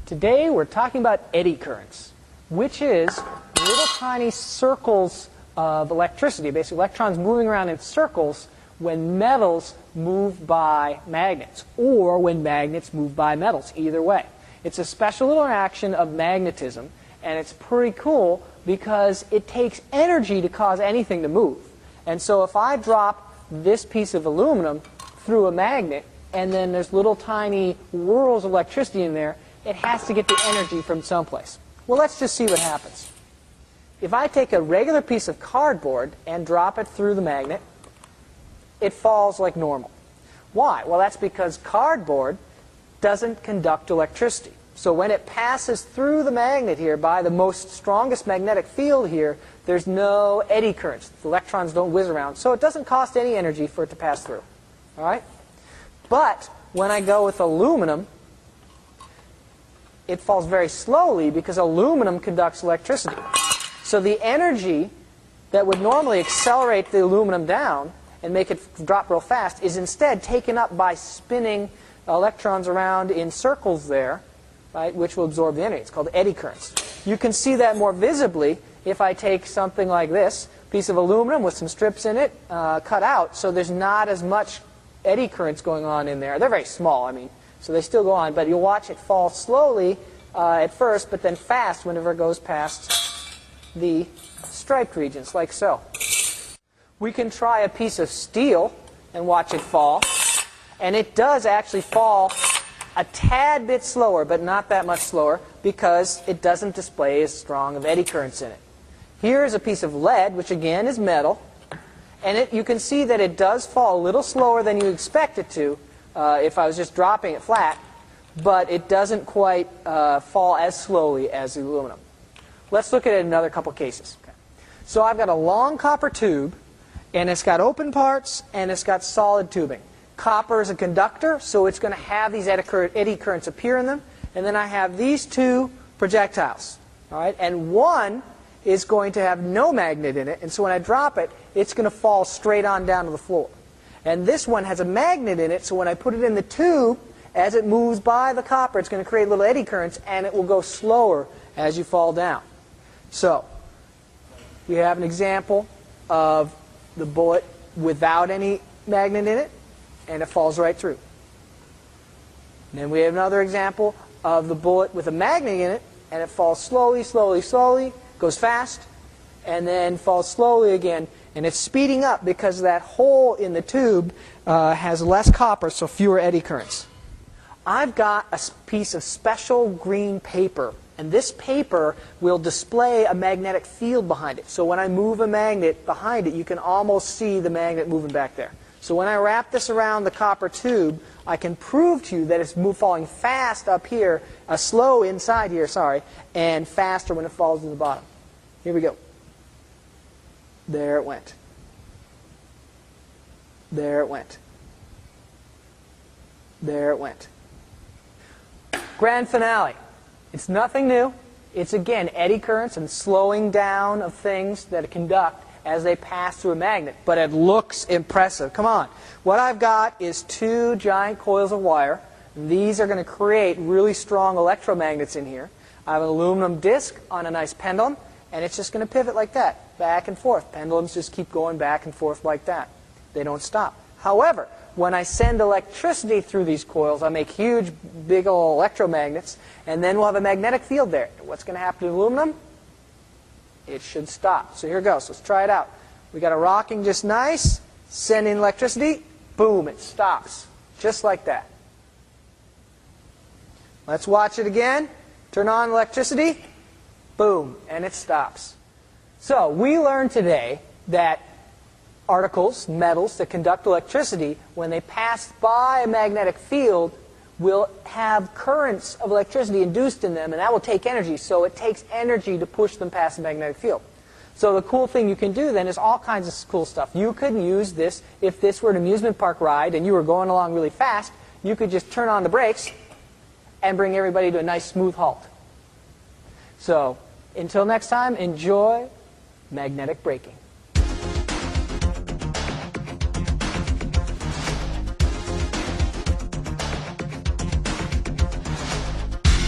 Today we're talking about eddy currents, which is little tiny circles of electricity, basically electrons moving around in circles when metals move by magnets, or when magnets move by metals, either way. It's a special little interaction of magnetism, and it's pretty cool because it takes energy to cause anything to move. And so if I drop this piece of aluminum through a magnet, and then there's little tiny whirls of electricity in there, it has to get the energy from someplace. Well, let's just see what happens. If I take a regular piece of cardboard and drop it through the magnet, it falls like normal. Why? Well, that's because cardboard doesn't conduct electricity. So when it passes through the magnet here by the strongest magnetic field here, there's no eddy currents. The electrons don't whiz around, so it doesn't cost any energy for it to pass through. All right? But when I go with aluminum, it falls very slowly because aluminum conducts electricity. So the energy that would normally accelerate the aluminum down and make it drop real fast is instead taken up by spinning electrons around in circles there, right, which will absorb the energy. It's called eddy currents. You can see that more visibly if I take something like this, piece of aluminum with some strips in it, cut out, so there's not as much eddy currents going on in there. They're very small, I mean, so they still go on, but you'll watch it fall slowly at first, but then fast whenever it goes past the striped regions, like so. We can try a piece of steel and watch it fall, and it does actually fall a tad bit slower, but not that much slower, because it doesn't display as strong of eddy currents in it. Here is a piece of lead, which again is metal, and you can see that it does fall a little slower than you expect it to if I was just dropping it flat, but it doesn't quite fall as slowly as the aluminum. Let's look at it in another couple cases. Okay. So I've got a long copper tube, and it's got open parts, and it's got solid tubing. Copper is a conductor, so it's going to have these eddy currents appear in them. And then I have these two projectiles. All right? And one is going to have no magnet in it, and so when I drop it, it's going to fall straight on down to the floor. And this one has a magnet in it, so when I put it in the tube, as it moves by the copper, it's going to create little eddy currents, and it will go slower as you fall down. So we have an example of the bullet without any magnet in it, and it falls right through. And then we have another example of the bullet with a magnet in it, and it falls slowly, slowly, slowly, goes fast, and then falls slowly again. And it's speeding up because that hole in the tube has less copper, so fewer eddy currents. I've got a piece of special green paper, and this paper will display a magnetic field behind it. So when I move a magnet behind it, you can almost see the magnet moving back there. So when I wrap this around the copper tube, I can prove to you that it's falling fast up here, slow inside here, sorry, and faster when it falls to the bottom. Here we go. There it went. There it went. There it went. Grand finale. It's nothing new. It's, again, eddy currents and slowing down of things that conduct as they pass through a magnet. But it looks impressive. Come on. What I've got is two giant coils of wire. These are going to create really strong electromagnets in here. I have an aluminum disc on a nice pendulum, and it's just going to pivot like that, back and forth. Pendulums just keep going back and forth like that. They don't stop. However, when I send electricity through these coils, I make huge, big old electromagnets, and then we'll have a magnetic field there. What's going to happen to aluminum? It should stop. So here it goes. Let's try it out. We got it rocking just nice. Send in electricity. Boom, it stops. Just like that. Let's watch it again. Turn on electricity. Boom, and it stops. So we learned today that articles, metals that conduct electricity, when they pass by a magnetic field, will have currents of electricity induced in them, and that will take energy. So it takes energy to push them past the magnetic field. So the cool thing you can do then is all kinds of cool stuff. You could use this, if this were an amusement park ride and you were going along really fast, you could just turn on the brakes and bring everybody to a nice smooth halt. So until next time, enjoy magnetic braking.